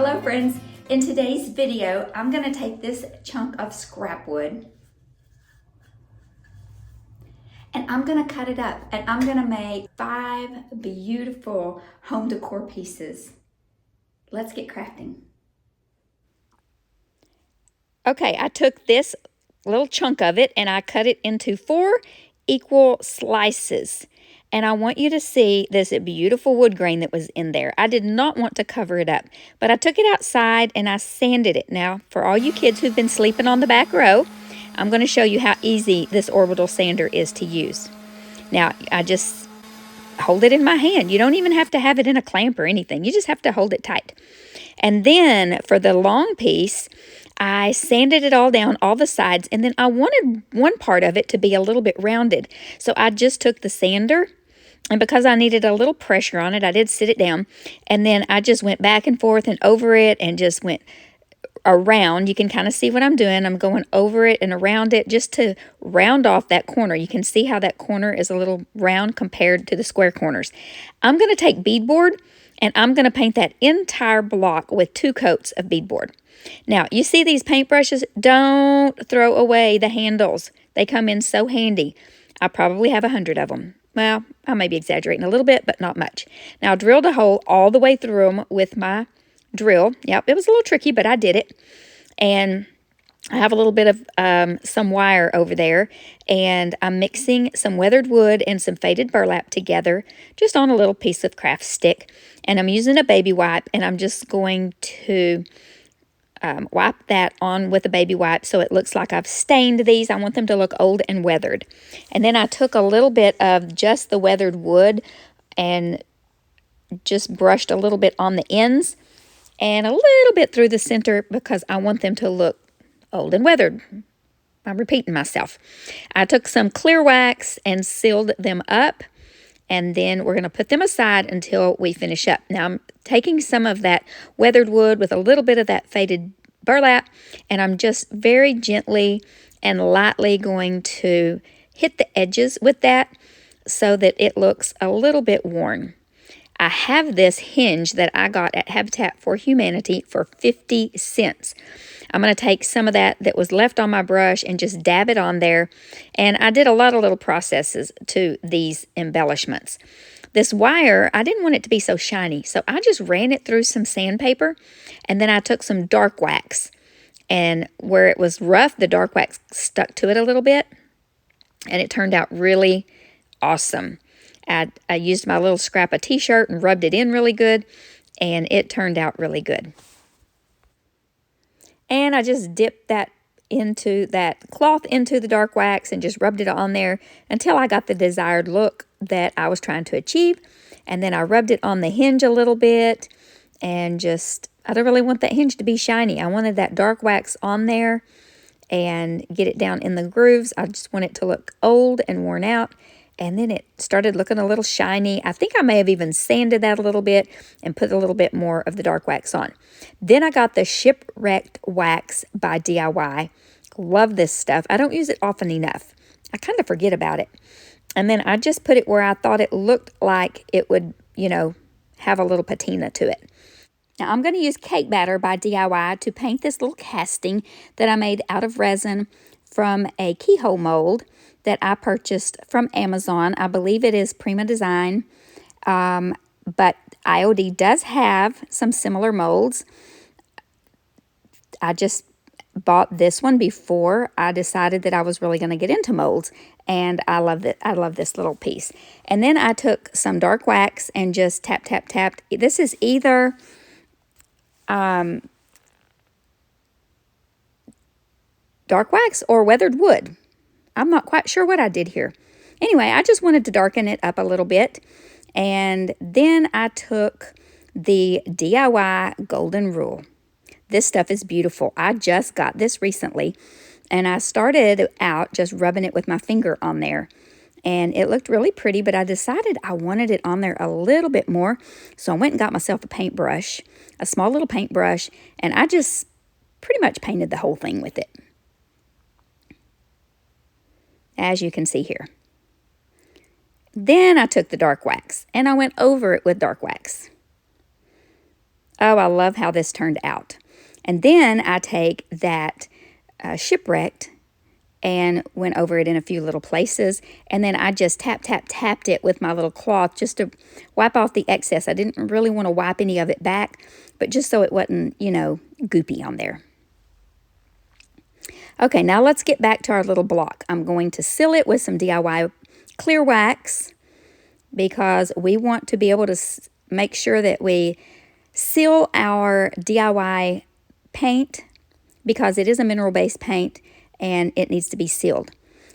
Hello friends, in today's video I'm going to take this chunk of scrap wood and I'm going to cut it up and I'm going to make 5 beautiful home decor pieces. Let's get crafting. Okay, I took this little chunk of it and I cut it into 4 equal slices. And I want you to see this beautiful wood grain that was in there. I did not want to cover it up, but I took it outside and I sanded it. Now, for all you kids who've been sleeping on the back row, I'm going to show you how easy this orbital sander is to use. Now, I just hold it in my hand. You don't even have to have it in a clamp or anything. You just have to hold it tight. And then for the long piece, I sanded it all down, all the sides, and then I wanted one part of it to be a little bit rounded. So I just took the sander, and because I needed a little pressure on it, I did sit it down, and then I just went back and forth and over it and just went around. You can kind of see what I'm doing. I'm going over it and around it just to round off that corner. You can see how that corner is a little round compared to the square corners. I'm going to take beadboard, and I'm going to paint that entire block with 2 coats of beadboard. Now, you see these paintbrushes? Don't throw away the handles. They come in so handy. I probably have 100 of them. Well, I may be exaggerating a little bit, but not much. Now, I drilled a hole all the way through them with my drill. Yep, it was a little tricky, but I did it. And I have a little bit of some wire over there, and I'm mixing some weathered wood and some faded burlap together just on a little piece of craft stick. And I'm using a baby wipe, and I'm just going to wipe that on with a baby wipe so it looks like I've stained these. I want them to look old and weathered. And then I took a little bit of just the weathered wood and just brushed a little bit on the ends and a little bit through the center because I want them to look old and weathered. I'm repeating myself. I took some clear wax and sealed them up, and then we're going to put them aside until we finish up. Now, I'm taking some of that weathered wood with a little bit of that faded burlap, and I'm just very gently and lightly going to hit the edges with that so that it looks a little bit worn. I have this hinge that I got at Habitat for Humanity for 50 cents. I'm going to take some of that was left on my brush and just dab it on there. And I did a lot of little processes to these embellishments. This wire, I didn't want it to be so shiny, so I just ran it through some sandpaper, and then I took some dark wax. And where it was rough, the dark wax stuck to it a little bit, and it turned out really awesome. I used my little scrap of t-shirt and rubbed it in really good, and it turned out really good. And I just dipped that cloth into the dark wax and just rubbed it on there until I got the desired look that I was trying to achieve. And then I rubbed it on the hinge a little bit and I don't really want that hinge to be shiny. I wanted that dark wax on there and get it down in the grooves. I just want it to look old and worn out. And then it started looking a little shiny. I think I may have even sanded that a little bit and put a little bit more of the dark wax on. Then I got the Shipwrecked Wax by DIY. Love this stuff. I don't use it often enough. I kind of forget about it. And then I just put it where I thought it looked like it would, have a little patina to it. Now I'm going to use Cake Batter by DIY to paint this little casting that I made out of resin from a keyhole mold that I purchased from Amazon. I believe it is Prima Design, but IOD does have some similar molds. I just bought this one before I decided that I was really going to get into molds, and I love it. I love this little piece. And then I took some dark wax and just tapped. This is either dark wax or weathered wood. I'm not quite sure what I did here. Anyway, I just wanted to darken it up a little bit. And then I took the DIY Golden Rule. This stuff is beautiful. I just got this recently. And I started out just rubbing it with my finger on there. And it looked really pretty, but I decided I wanted it on there a little bit more. So I went and got myself a paintbrush, a small little paintbrush. And I just pretty much painted the whole thing with it, as you can see here. Then I took the dark wax and I went over it with dark wax. Oh, I love how this turned out. And then I take that shipwrecked and went over it in a few little places. And then I just tapped it with my little cloth just to wipe off the excess. I didn't really want to wipe any of it back, but just so it wasn't, you know, goopy on there. Okay, now let's get back to our little block. I'm going to seal it with some DIY clear wax because we want to be able to make sure that we seal our DIY paint because it is a mineral-based paint and it needs to be sealed.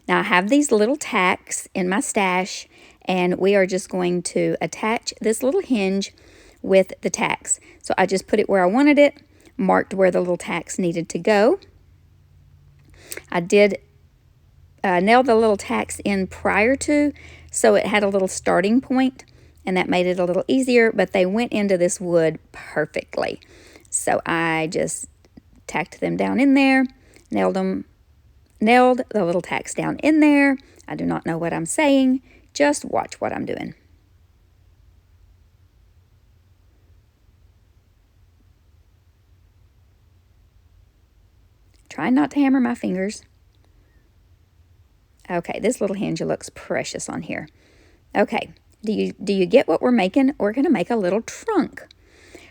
Now I have these little tacks in my stash and we are just going to attach this little hinge with the tacks. So I just put it where I wanted it, marked where the little tacks needed to go. I did nail the little tacks in prior to, so it had a little starting point, and that made it a little easier, but they went into this wood perfectly. So I just tacked them down in there, nailed the little tacks down in there. I do not know what I'm saying. Just watch what I'm doing. Try not to hammer my fingers. Okay, this little hinge looks precious on here. Okay, do you get what we're making? We're going to make a little trunk.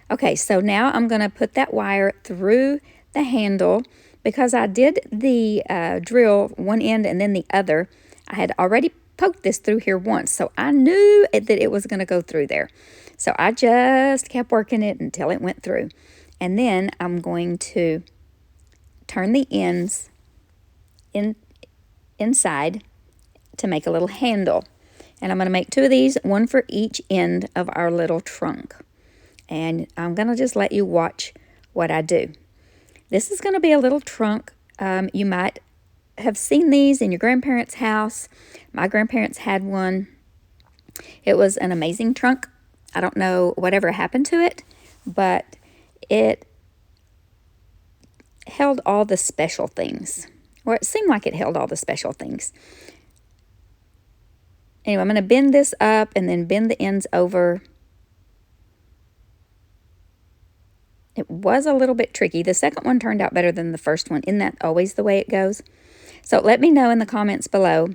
Okay, so now I'm going to put that wire through the handle because I did the drill one end and then the other. I had already poked this through here once, so I knew that it was going to go through there. So I just kept working it until it went through. And then I'm going to turn the ends inside to make a little handle. And I'm going to make two of these, one for each end of our little trunk. And I'm going to just let you watch what I do. This is going to be a little trunk. You might have seen these in your grandparents' house. My grandparents had one. It was an amazing trunk. I don't know whatever happened to it, but it held all the special things. Or it seemed like it held all the special things. Anyway, I'm going to bend this up and then bend the ends over. It was a little bit tricky. The second one turned out better than the first one. Isn't that always the way it goes? So let me know in the comments below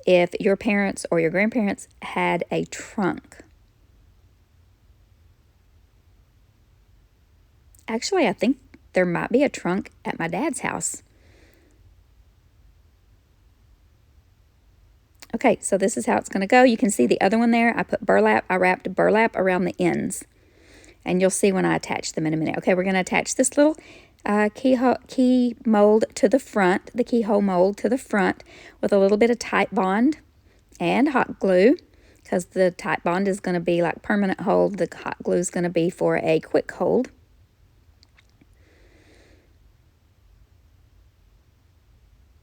if your parents or your grandparents had a trunk. Actually, I think there might be a trunk at my dad's house. Okay, so this is how it's going to go. You can see the other one there. I put burlap. I wrapped burlap around the ends. And you'll see when I attach them in a minute. Okay, we're going to attach this little key mold to the front, the keyhole mold to the front with a little bit of Titebond and hot glue because the Titebond is going to be like permanent hold. The hot glue is going to be for a quick hold.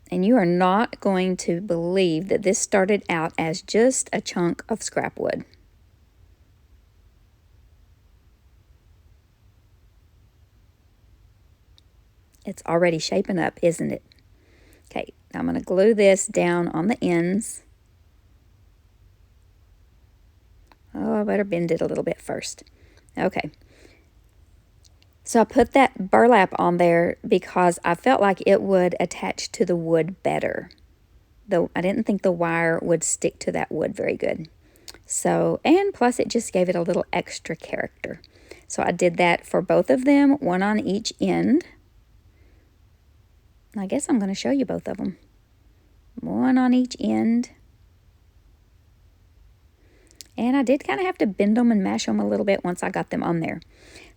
And you are not going to believe that this started out as just a chunk of scrap wood. It's already shaping up, isn't it? Okay, now I'm going to glue this down on the ends. Oh, I better bend it a little bit first. Okay. So I put that burlap on there because I felt like it would attach to the wood better. Though I didn't think the wire would stick to that wood very good. So, and plus it just gave it a little extra character. So I did that for both of them, one on each end. I guess I'm going to show you both of them. One on each end. And I did kind of have to bend them and mash them a little bit once I got them on there.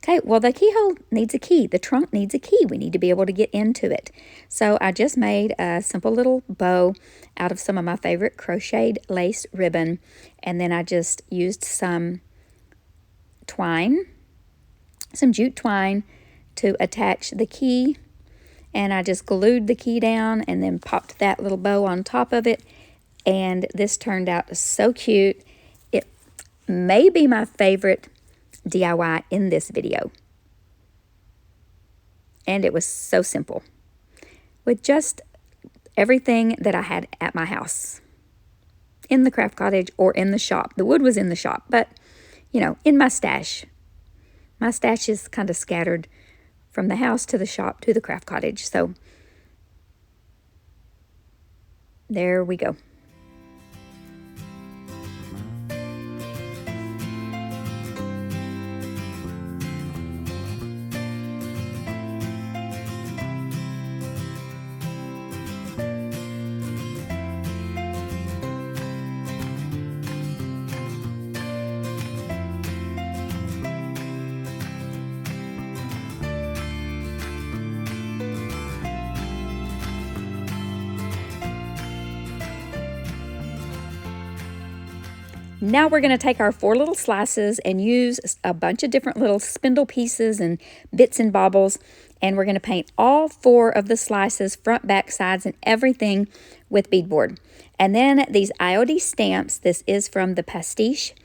Okay, well the keyhole needs a key. The trunk needs a key. We need to be able to get into it. So I just made a simple little bow out of some of my favorite crocheted lace ribbon. And then I just used some twine, some jute twine to attach the key. And I just glued the key down and then popped that little bow on top of it. And this turned out so cute. It may be my favorite DIY in this video. And it was so simple. With just everything that I had at my house. In the craft cottage or in the shop. The wood was in the shop, but, you know, in my stash. My stash is kind of scattered from the house to the shop to the craft cottage. So there we go. Now we're going to take our 4 little slices and use a bunch of different little spindle pieces and bits and baubles, and we're going to paint all 4 of the slices, front, back, sides, and everything with beadboard. And then these IOD stamps, this is from the Pastiche,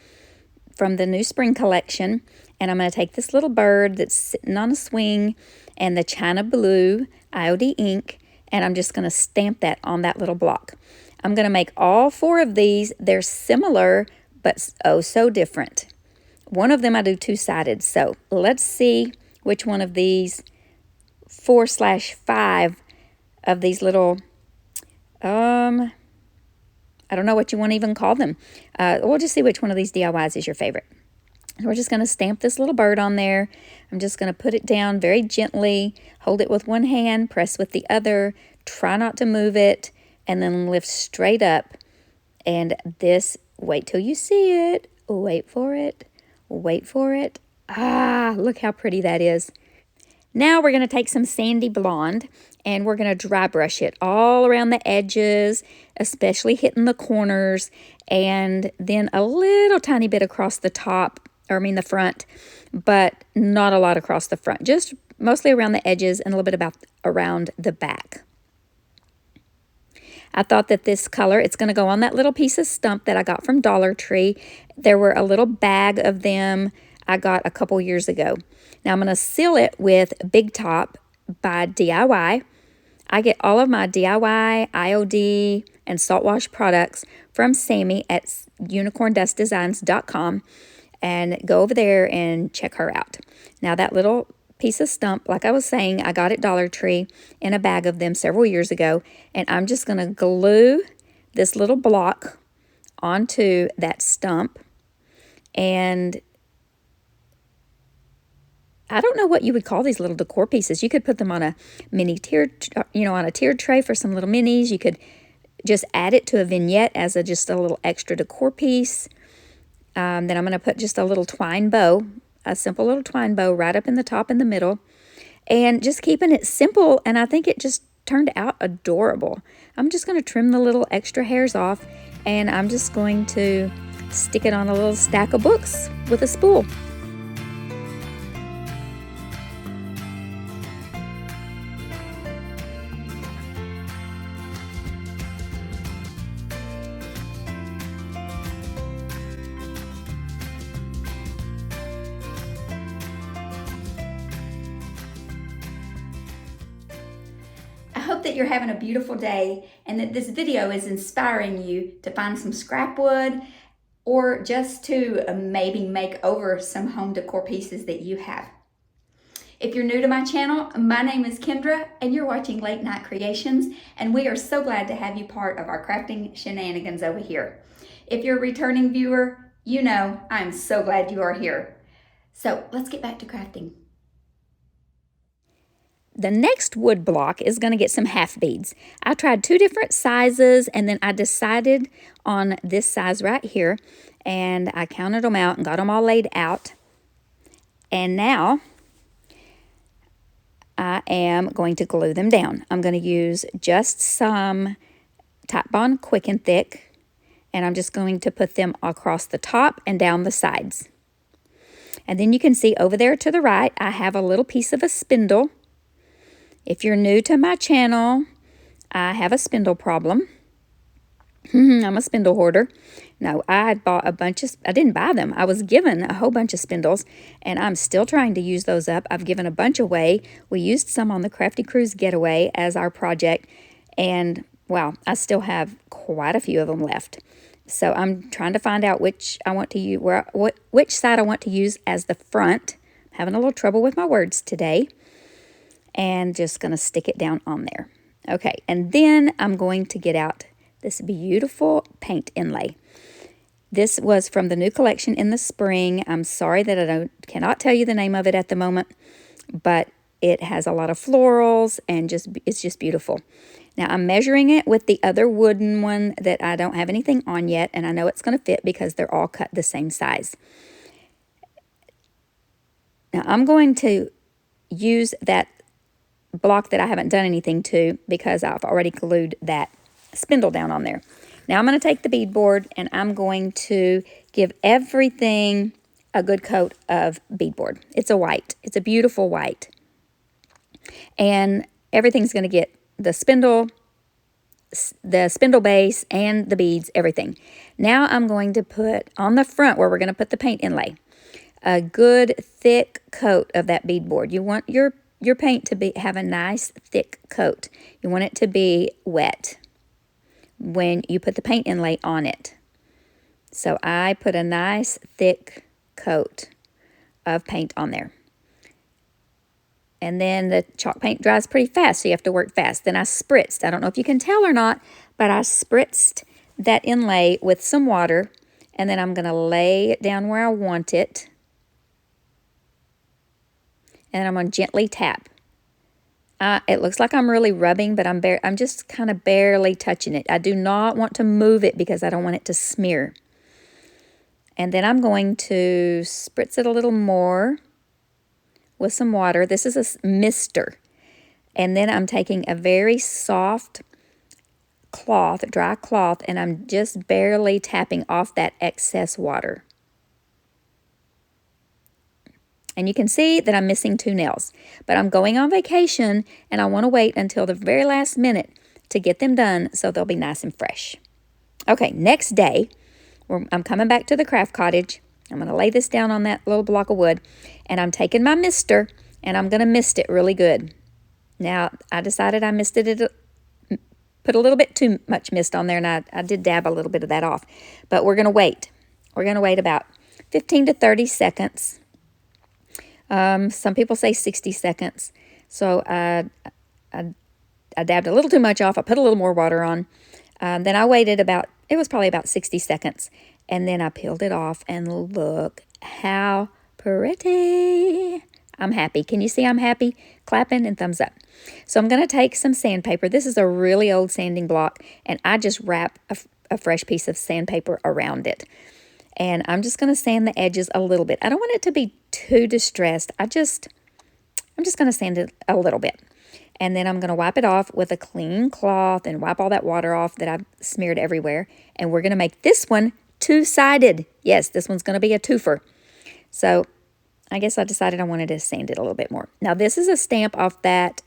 from the new spring collection, and I'm going to take this little bird that's sitting on a swing and the China Blue IOD ink, and I'm just going to stamp that on that little block. I'm going to make all 4 of these. They're similar, but oh so different. One of them I do 2-sided, so let's see which one of these 4/5 of these little, I don't know what you want to even call them. We'll just see which one of these DIYs is your favorite. We're just going to stamp this little bird on there. I'm just going to put it down very gently, hold it with one hand, press with the other, try not to move it, and then lift straight up. And this, wait till you see it. Wait for it. Wait for it. Ah, look how pretty that is. Now we're going to take some sandy blonde and we're going to dry brush it all around the edges, especially hitting the corners, and then a little tiny bit across the top, the front, but not a lot across the front, just mostly around the edges and a little bit around the back. I thought that this color, it's going to go on that little piece of stump that I got from Dollar Tree. There were a little bag of them I got a couple years ago. Now I'm going to seal it with Big Top by DIY. I get all of my DIY, IOD, and Saltwash products from Sammy at unicorndustdesigns.com, and go over there and check her out. Now that little piece of stump, like I was saying, I got at Dollar Tree in a bag of them several years ago, and I'm just going to glue this little block onto that stump. And I don't know what you would call these little decor pieces. You could put them on a mini tiered, on a tiered tray for some little minis. You could just add it to a vignette as just a little extra decor piece. Then I'm going to put just a little twine bow, a simple little twine bow right up in the top in the middle, and just keeping it simple, and I think it just turned out adorable. I'm just going to trim the little extra hairs off, and I'm just going to stick it on a little stack of books with a spool. I hope that you're having a beautiful day and that this video is inspiring you to find some scrap wood or just to maybe make over some home decor pieces that you have. If you're new to my channel, my name is Kendra and you're watching Late Night Creations, and we are so glad to have you part of our crafting shenanigans over here. If you're a returning viewer, you know I'm so glad you are here. So let's get back to crafting. The next wood block is going to get some half beads. I tried 2 different sizes, and then I decided on this size right here, and I counted them out and got them all laid out. And now I am going to glue them down. I'm going to use just some Titebond Quick and Thick, and I'm just going to put them across the top and down the sides. And then you can see over there to the right, I have a little piece of a spindle. If you're new to my channel, I have a spindle problem. I'm a spindle hoarder. No, I bought a bunch of, I didn't buy them. I was given a whole bunch of spindles, and I'm still trying to use those up. I've given a bunch away. We used some on the Crafty Cruise getaway as our project, and wow, I still have quite a few of them left. So I'm trying to find out which I want to use, which side I want to use as the front having a little trouble with my words today. And just going to stick it down on there. Okay, and then I'm going to get out this beautiful paint inlay. This was from the new collection in the spring. I'm sorry that I cannot tell you the name of it at the moment, but it has a lot of florals and it's just beautiful. Now I'm measuring it with the other wooden one that I don't have anything on yet, and I know it's going to fit because they're all cut the same size. Now I'm going to use that block that I haven't done anything to because I've already glued that spindle down on there. Now I'm going to take the beadboard and I'm going to give everything a good coat of beadboard. It's a white. It's a beautiful white. And everything's going to get the spindle base and the beads, everything. Now I'm going to put on the front where we're going to put the paint inlay a good thick coat of that beadboard. You want your paint to have a nice thick coat. You want it to be wet when you put the paint inlay on it. So I put a nice thick coat of paint on there. And then the chalk paint dries pretty fast, so you have to work fast. Then I spritzed. I don't know if you can tell or not, but I spritzed that inlay with some water, and then I'm going to lay it down where I want it. And I'm going to gently tap. It looks like I'm really rubbing, but I'm just kind of barely touching it. I do not want to move it because I don't want it to smear. And then I'm going to spritz it a little more with some water. This is a mister. And then I'm taking a very soft cloth, dry cloth, and I'm just barely tapping off that excess water. And you can see that I'm missing 2 nails. But I'm going on vacation, and I want to wait until the very last minute to get them done so they'll be nice and fresh. Okay, next day, I'm coming back to the craft cottage. I'm going to lay this down on that little block of wood, and I'm taking my mister, and I'm going to mist it really good. Now, I decided I misted it, put a little bit too much mist on there, and I did dab a little bit of that off. But we're going to wait. We're going to wait about 15 to 30 seconds. Some people say 60 seconds. So I dabbed a little too much off. I put a little more water on. Then I waited it was probably about 60 seconds. And then I peeled it off, and look how pretty. I'm happy. Can you see I'm happy? Clapping and thumbs up. So I'm going to take some sandpaper. This is a really old sanding block, and I just wrap a fresh piece of sandpaper around it. And I'm just going to sand the edges a little bit. I don't want it to be too distressed. I'm just going to sand it a little bit. And then I'm going to wipe it off with a clean cloth and wipe all that water off that I've smeared everywhere. And we're going to make this one two-sided. Yes, this one's going to be a twofer. So I guess I decided I wanted to sand it a little bit more. Now this is a stamp off that,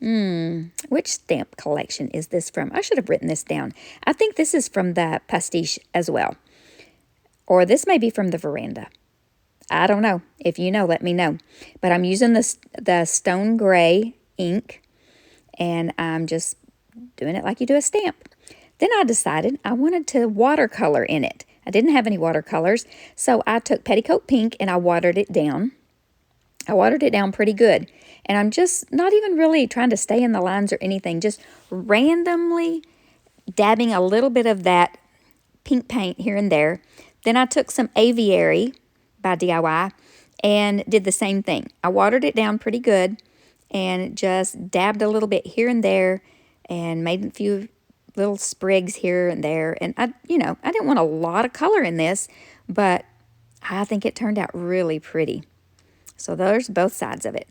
which stamp collection is this from? I should have written this down. I think this is from the Pastiche as well. Or this may be from the Veranda. I don't know. If you know, let me know. But I'm using the stone gray ink, and I'm just doing it like you do a stamp. Then I decided I wanted to watercolor in it. I didn't have any watercolors, so I took Petticoat Pink and I watered it down. I watered it down pretty good. And I'm just not even really trying to stay in the lines or anything, just randomly dabbing a little bit of that pink paint here and there. Then I took some Aviary by DIY and did the same thing. I watered it down pretty good and just dabbed a little bit here and there and made a few little sprigs here and there. And I didn't want a lot of color in this, but I think it turned out really pretty. So there's both sides of it.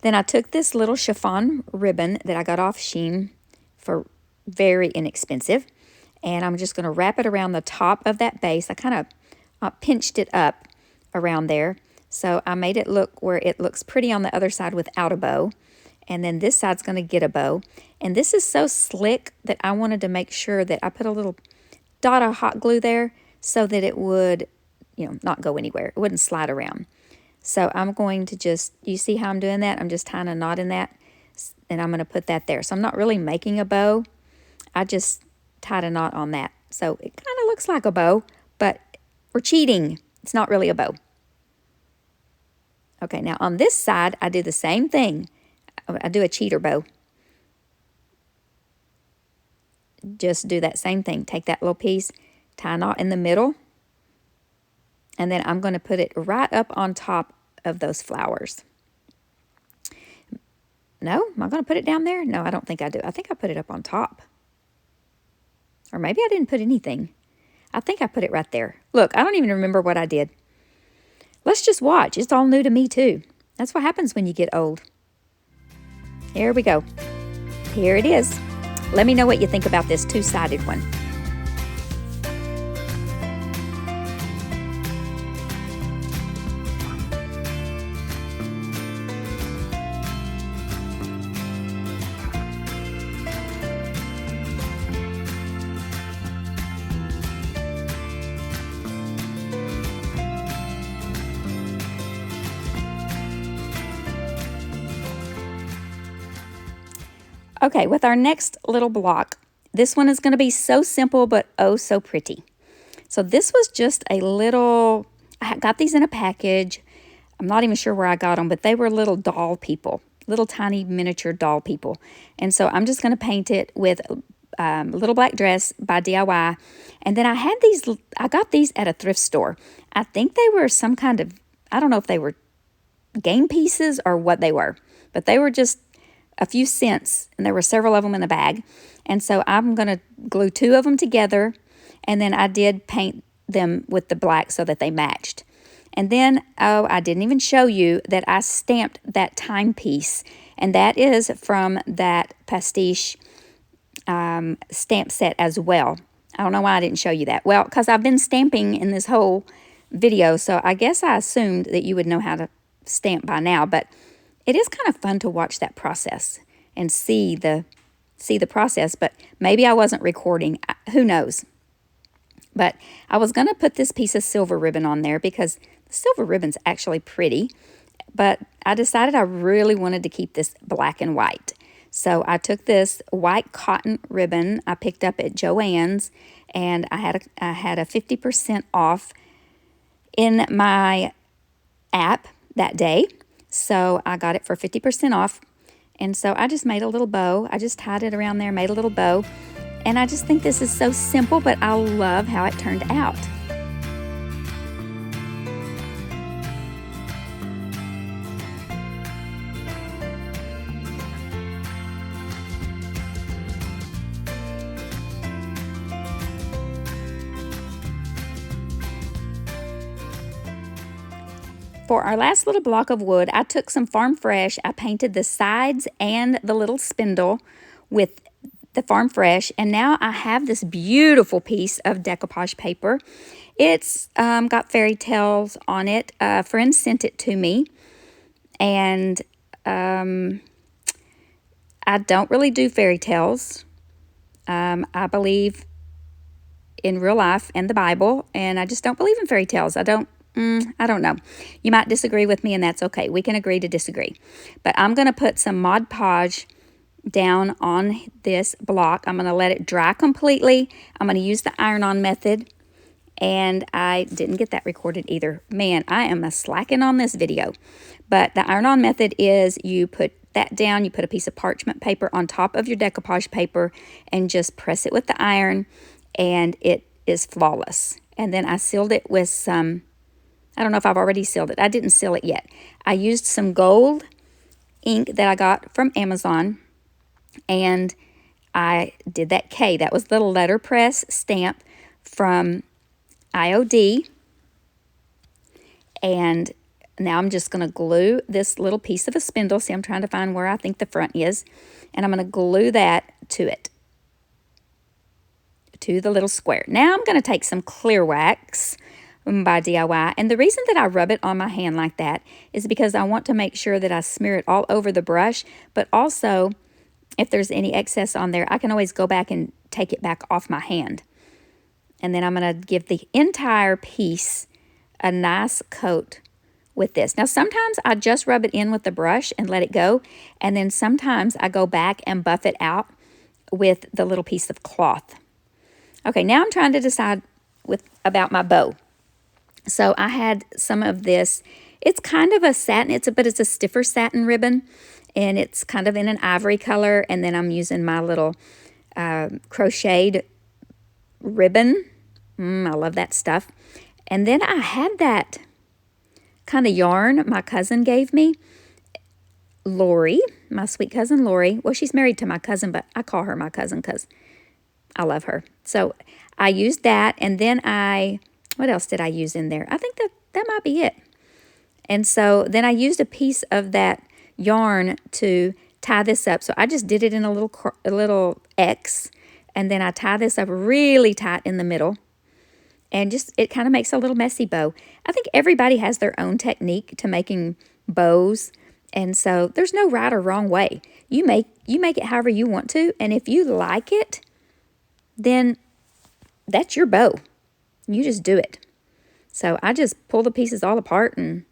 Then I took this little chiffon ribbon that I got off Shein for very inexpensive, and I'm just going to wrap it around the top of that base. I kind of pinched it up around there, so I made it look where it looks pretty on the other side without a bow. And then this side's going to get a bow. And this is so slick that I wanted to make sure that I put a little dot of hot glue there so that it would, not go anywhere. It wouldn't slide around. So I'm going to just, you see how I'm doing that? I'm just tying a knot in that, and I'm going to put that there. So I'm not really making a bow. I just tied a knot on that. So it kind of looks like a bow, but we're cheating. It's not really a bow. Okay, now on this side, I do the same thing. I do a cheater bow. Just do that same thing. Take that little piece, tie a knot in the middle, and then I'm going to put it right up on top of those flowers. No, am I going to put it down there? No, I don't think I do. I think I put it up on top. Or maybe I didn't put anything. I think I put it right there. Look, I don't even remember what I did. Let's just watch. It's all new to me too. That's what happens when you get old. Here we go. Here it is. Let me know what you think about this two-sided one. Okay, with our next little block, this one is going to be so simple but oh so pretty. So this was just a little, I got these in a package. I'm not even sure where I got them, but they were little doll people, little tiny miniature doll people. And so I'm just going to paint it with Little Black Dress by DIY. And then I got these at a thrift store. I think they were some kind of, I don't know if they were game pieces or what they were, but they were just a few cents, and there were several of them in the bag. And so I'm going to glue 2 of them together, and then I did paint them with the black so that they matched. And then, oh, I didn't even show you that I stamped that timepiece, and that is from that pastiche stamp set as well. I don't know why I didn't show you that. Well, because I've been stamping in this whole video, so I guess I assumed that you would know how to stamp by now, but it is kind of fun to watch that process and see the process, but maybe I wasn't recording. Who knows? But I was going to put this piece of silver ribbon on there because the silver ribbon's actually pretty, but I decided I really wanted to keep this black and white. So I took this white cotton ribbon I picked up at Joann's, and I had a 50% off in my app that day. So I got it for 50% off. And so I just made a little bow. I just tied it around there, made a little bow. And I just think this is so simple, but I love how it turned out. For our last little block of wood, I took some Farm Fresh. I painted the sides and the little spindle with the Farm Fresh. And now I have this beautiful piece of decoupage paper. It's got fairy tales on it. A friend sent it to me. And I don't really do fairy tales. I believe in real life and the Bible. And I just don't believe in fairy tales. I don't know. You might disagree with me, and that's okay. We can agree to disagree. But I'm going to put some Mod Podge down on this block. I'm going to let it dry completely. I'm going to use the iron-on method, and I didn't get that recorded either. Man, I am a slacking on this video. But the iron-on method is you put that down, you put a piece of parchment paper on top of your decoupage paper, and just press it with the iron, and it is flawless. And then I sealed it with some, I don't know if I've already sealed it. I didn't seal it yet. I used some gold ink that I got from Amazon, and I did that K. That was the letterpress stamp from IOD. And now I'm just going to glue this little piece of a spindle. See, I'm trying to find where I think the front is. And I'm going to glue that to it, to the little square. Now I'm going to take some clear wax by DIY. And the reason that I rub it on my hand like that is because I want to make sure that I smear it all over the brush, but also if there's any excess on there, I can always go back and take it back off my hand. And then I'm going to give the entire piece a nice coat with this. Now, sometimes I just rub it in with the brush and let it go, and then sometimes I go back and buff it out with the little piece of cloth. Okay, now I'm trying to decide about my bow. So I had some of this It's kind of a satin, but it's a stiffer satin ribbon, and it's kind of in an ivory color. And then I'm using my little crocheted ribbon. I love that stuff. And then I had that kind of yarn my cousin gave me. Lori, my sweet cousin Lori. Well, she's married to my cousin, but I call her my cousin because I love her. So I used that, and then what else did I use in there? I think that might be it. And so then I used a piece of that yarn to tie this up. So I just did it in a little X, and then I tie this up really tight in the middle, and just it kind of makes a little messy bow. I think everybody has their own technique to making bows, and so there's no right or wrong way. You make it however you want to, and if you like it, then that's your bow. You just do it. So I just pull the pieces all apart, and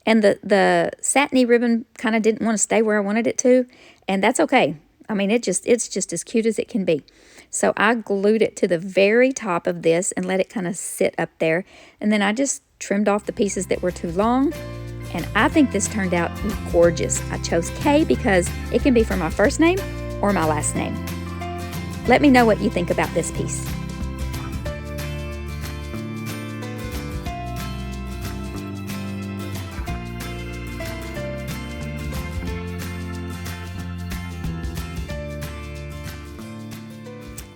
the satiny ribbon kind of didn't want to stay where I wanted it to, and that's okay. I mean, it's just as cute as it can be. So I glued it to the very top of this and let it kind of sit up there, and then I just trimmed off the pieces that were too long, and I think this turned out gorgeous. I chose K because it can be for my first name or my last name. Let me know what you think about this piece.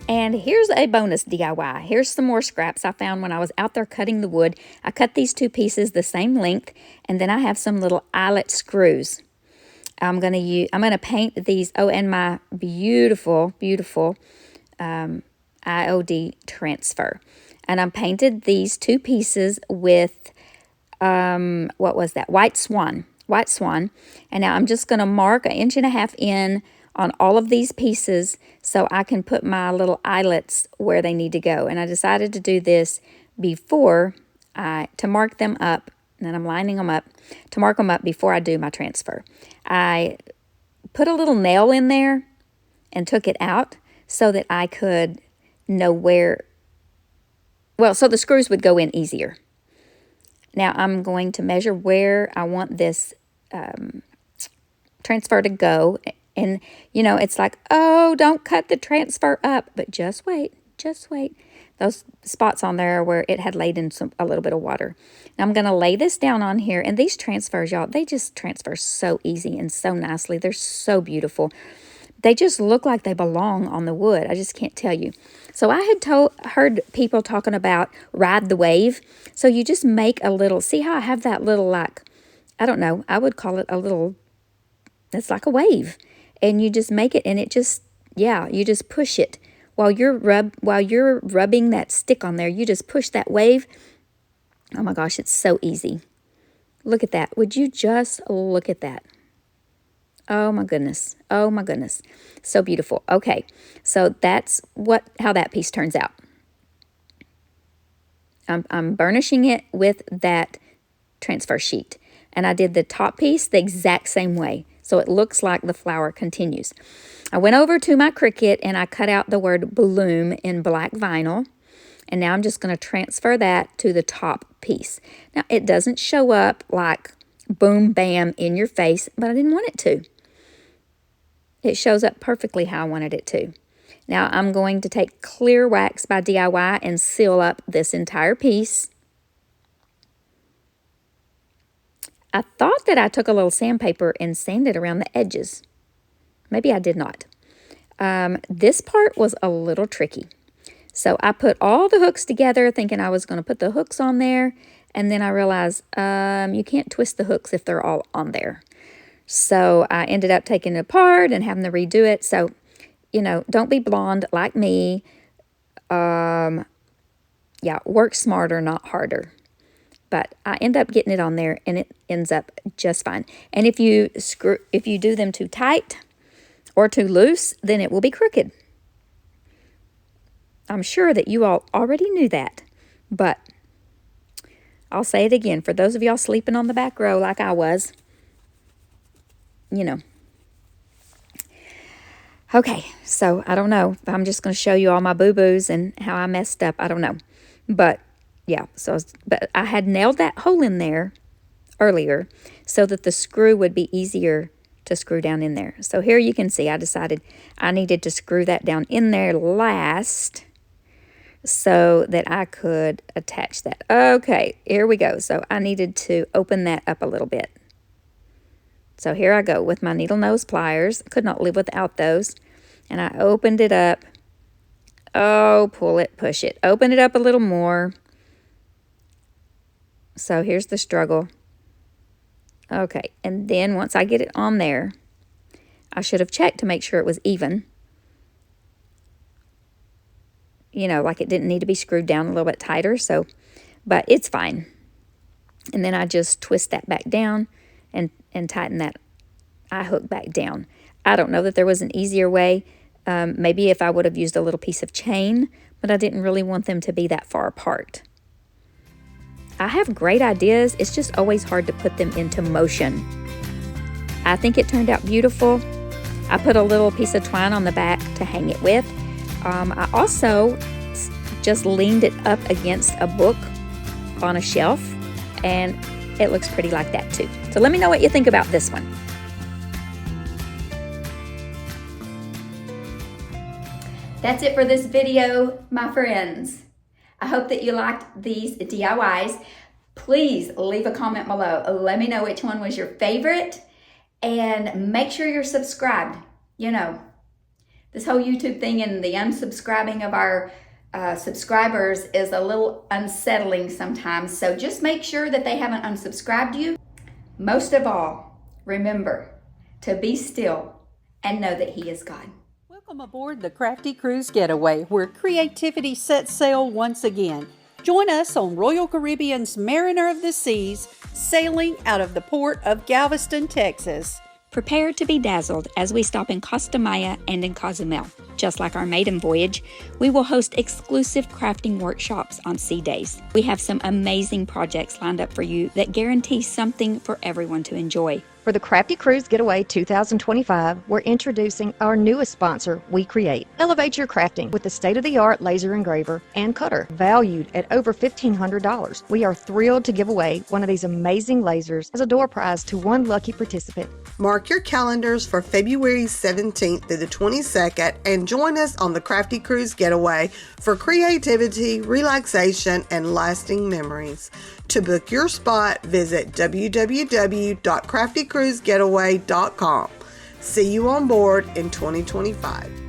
And here's a bonus DIY. Here's some more scraps I found when I was out there cutting the wood. I cut these two pieces the same length, and then I have some little eyelet screws. I'm gonna paint these. Oh, and my beautiful, beautiful IOD transfer. And I painted these two pieces with what was that? White swan. And now I'm just gonna mark 1.5 inches in on all of these pieces so I can put my little eyelets where they need to go. And I decided to do this before to mark them up, and I'm lining them up to mark them up before I do my transfer. I put a little nail in there and took it out so that I could know so the screws would go in easier. Now I'm going to measure where I want this transfer to go. And, it's like, oh, don't cut the transfer up. But just wait. Those spots on there where it had laid in a little bit of water. Now I'm going to lay this down on here. And these transfers, y'all, they just transfer so easy and so nicely. They're so beautiful. They just look like they belong on the wood. I just can't tell you. So I had heard people talking about ride the wave. So you just make a little, see how I have that little, I don't know, I would call it a little, it's like a wave. And you just make it, and it just, you just push it. While you're rubbing that stick on there, you just push that wave. Oh my gosh, it's so easy. Look at that. Would you just look at that? Oh my goodness. So beautiful. Okay, so that's how that piece turns out. I'm burnishing it with that transfer sheet. And I did the top piece the exact same way. So it looks like the flower continues. I went over to my Cricut and I cut out the word bloom in black vinyl. And now I'm just going to transfer that to the top piece. Now it doesn't show up like boom, bam in your face, but I didn't want it to. It shows up perfectly how I wanted it to. Now I'm going to take clear wax by DIY and seal up this entire piece. I thought that I took a little sandpaper and sanded around the edges. Maybe I did not. This part was a little tricky. So I put all the hooks together thinking I was going to put the hooks on there. And then I realized you can't twist the hooks if they're all on there. So I ended up taking it apart and having to redo it. So, don't be blonde like me. Work smarter, not harder. But I end up getting it on there, and it ends up just fine. And if you do them too tight or too loose, then it will be crooked. I'm sure that you all already knew that, but I'll say it again. For those of y'all sleeping on the back row like I was, Okay, so I don't know. I'm just going to show you all my boo-boos and how I messed up. I don't know. But, yeah, but I had nailed that hole in there earlier so that the screw would be easier to screw down in there. So here you can see I decided I needed to screw that down in there last so that I could attach that. Okay, here we go. So I needed to open that up a little bit. So here I go with my needle nose pliers. Could not live without those. And I opened it up. Oh, pull it, push it. Open it up a little more. So here's the struggle. Okay, and then once I get it on there, I should have checked to make sure it was even. You know, like it didn't need to be screwed down a little bit tighter, so, but it's fine. And then I just twist that back down and tighten that eye hook back down. I don't know that there was an easier way. Maybe if I would have used a little piece of chain, but I didn't really want them to be that far apart. I have great ideas. It's just always hard to put them into motion. I think it turned out beautiful. I put a little piece of twine on the back to hang it with. I also just leaned it up against a book on a shelf, and it looks pretty like that too. So let me know what you think about this one. That's it for this video, my friends. I hope that you liked these DIYs. Please leave a comment below. Let me know which one was your favorite, and make sure you're subscribed. You know, this whole YouTube thing and the unsubscribing of our subscribers is a little unsettling sometimes. So just make sure that they haven't unsubscribed you. Most of all, remember to be still and know that He is God. Welcome aboard the Crafty Cruise Getaway, where creativity sets sail once again. Join us on Royal Caribbean's Mariner of the Seas, sailing out of the port of Galveston, Texas. Prepare to be dazzled as we stop in Costa Maya and in Cozumel. Just like our maiden voyage, we will host exclusive crafting workshops on sea days. We have some amazing projects lined up for you that guarantee something for everyone to enjoy. For the Crafty Cruise Getaway 2025, we're introducing our newest sponsor, We Create. Elevate your crafting with the state-of-the-art laser engraver and cutter, valued at over $1,500. We are thrilled to give away one of these amazing lasers as a door prize to one lucky participant. Mark your calendars for February 17th through the 22nd and join us on the Crafty Cruise Getaway for creativity, relaxation, and lasting memories. To book your spot, visit www.craftycruisegetaway.com. See you on board in 2025.